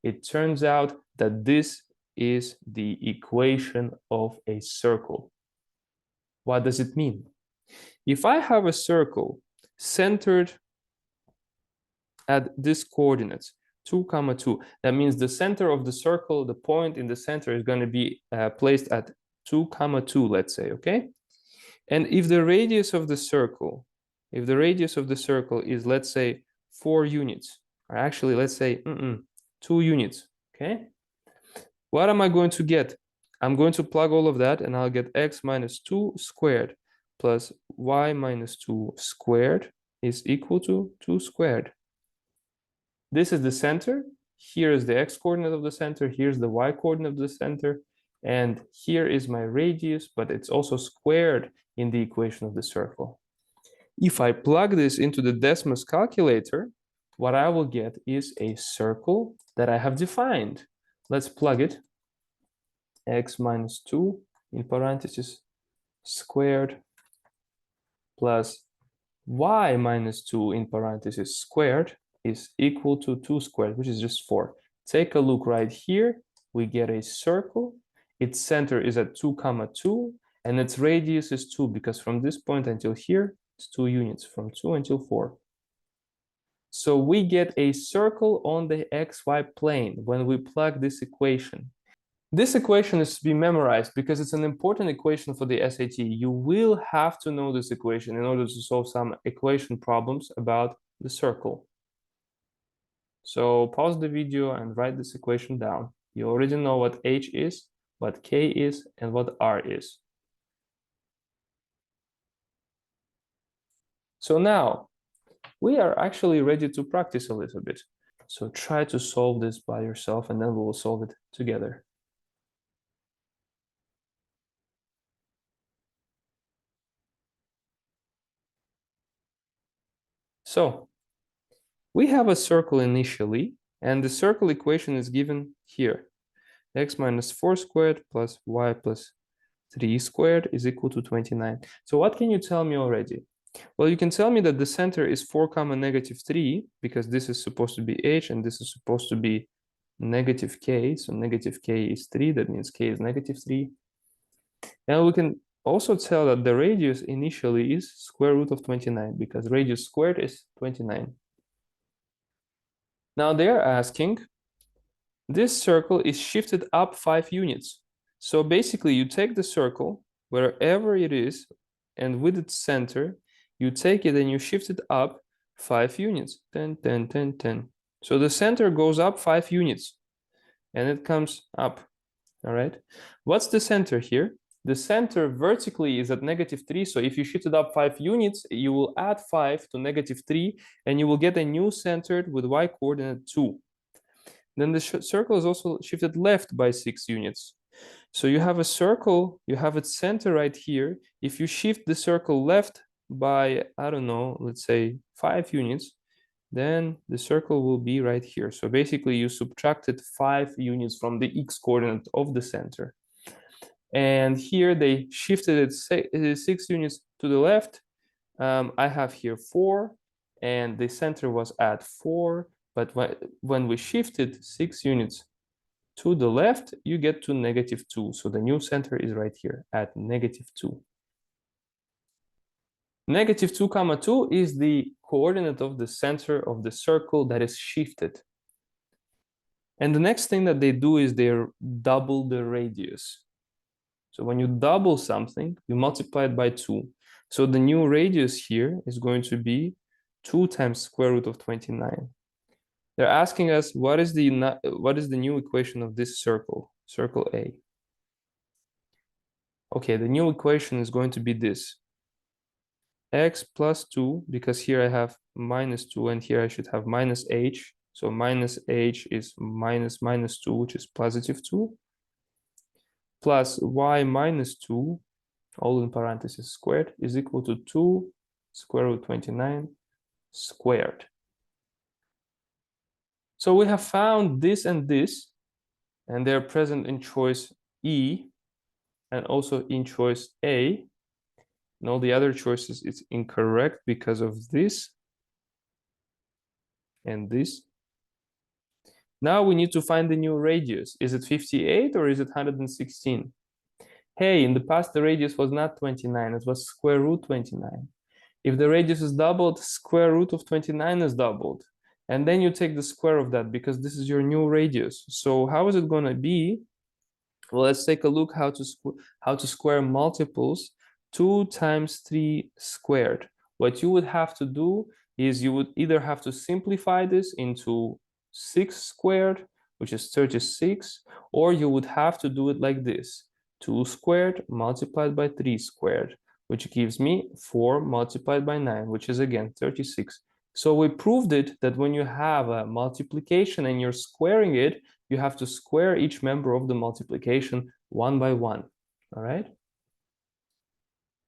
it turns out that this is the equation of a circle. What does it mean? If I have a circle centered at this coordinates, 2, 2, that means the center of the circle, the point in the center is going to be placed at 2, 2, let's say, okay? And if the radius of the circle, is, let's say, 4 units, or actually, let's say 2 units, okay? What am I going to get? I'm going to plug all of that, and I'll get x minus 2 squared plus y minus 2 squared is equal to 2 squared. This is the center. Here is the x coordinate of the center. Here's the y coordinate of the center. And here is my radius, but it's also squared in the equation of the circle. If I plug this into the Desmos calculator, what I will get is a circle that I have defined. Let's plug it. X minus 2 in parentheses squared plus y minus 2 in parentheses squared is equal to 2 squared, which is just 4. Take a look right here. We get a circle. Its center is at 2, 2, and its radius is 2, because from this point until here, it's 2 units, from 2 until 4. So we get a circle on the xy plane when we plug this equation. This equation is to be memorized because it's an important equation for the SAT. You will have to know this equation in order to solve some equation problems about the circle. So pause the video and write this equation down. You already know what h is, what k is, and what r is. So now we are actually ready to practice a little bit. So try to solve this by yourself, and then we will solve it together. So we have a circle initially, and the circle equation is given here. X minus 4 squared plus y plus 3 squared is equal to 29. So what can you tell me already? Well, you can tell me that the center is 4, negative 3, because this is supposed to be h, and this is supposed to be negative k. So negative k is 3, that means k is negative 3. And we can also tell that the radius initially is square root of 29, because radius squared is 29. Now they're asking, this circle is shifted up 5 units. So basically you take the circle, wherever it is, and with its center, you take it and you shift it up 5 units, 10, 10, 10, 10. So the center goes up 5 units, and it comes up, all right? What's the center here? The center vertically is at negative 3, so if you shift it up 5 units, you will add 5 to negative 3, and you will get a new center with y coordinate 2. Then the circle is also shifted left by 6 units. So you have a circle, you have its center right here. If you shift the circle left by, I don't know, let's say 5 units, then the circle will be right here. So basically you subtracted 5 units from the x coordinate of the center. And here they shifted it 6 units to the left. I have here 4, and the center was at 4. But when we shifted 6 units to the left, you get to negative 2. So the new center is right here at negative 2. Negative 2, 2 is the coordinate of the center of the circle that is shifted. And the next thing that they do is they double the radius. So when you double something, you multiply it by 2. So the new radius here is going to be 2 times square root of 29. They're asking us, what is the new equation of this circle, circle A? Okay, the new equation is going to be this. X plus 2, because here I have minus 2, and here I should have minus h. So minus h is minus 2, which is positive 2. Plus y minus 2, all in parentheses squared, is equal to 2 square root 29 squared. So we have found this, and they're present in choice E and also in choice A. And all the other choices, it's incorrect because of this and this. Now we need to find the new radius. Is it 58 or is it 116? Hey, in the past, the radius was not 29, it was square root 29. If the radius is doubled, square root of 29 is doubled. And then you take the square of that because this is your new radius. So how is it going to be? Well, let's take a look how to square multiples. 2 times 3 squared. What you would have to do is you would either have to simplify this into 6 squared, which is 36, or you would have to do it like this. 2 squared multiplied by 3 squared, which gives me 4 multiplied by 9, which is again 36. So we proved it that when you have a multiplication and you're squaring it, you have to square each member of the multiplication one by one, all right?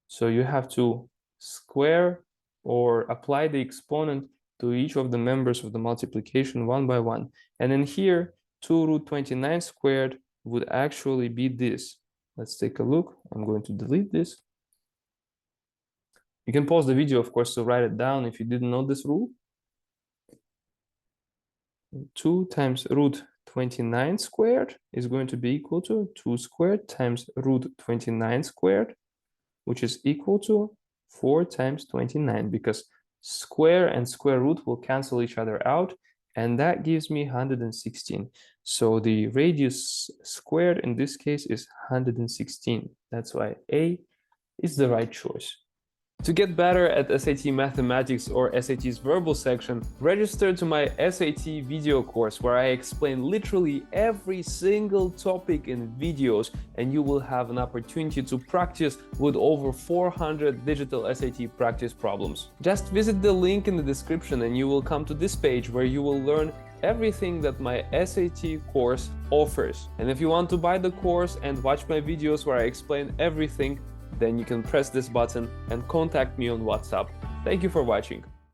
So you have to square or apply the exponent to each of the members of the multiplication one by one. And then here, 2 root 29 squared would actually be this. Let's take a look. I'm going to delete this. You can pause the video, of course, to write it down if you didn't know this rule. 2 times root 29 squared is going to be equal to 2 squared times root 29 squared, which is equal to 4 times 29, because square and square root will cancel each other out, and that gives me 116. So the radius squared in this case is 116. That's why A is the right choice. To get better at SAT mathematics or SAT's verbal section, register to my SAT video course where I explain literally every single topic in videos, and you will have an opportunity to practice with over 400 digital SAT practice problems. Just visit the link in the description and you will come to this page where you will learn everything that my SAT course offers. And if you want to buy the course and watch my videos where I explain everything, then you can press this button and contact me on WhatsApp. Thank you for watching.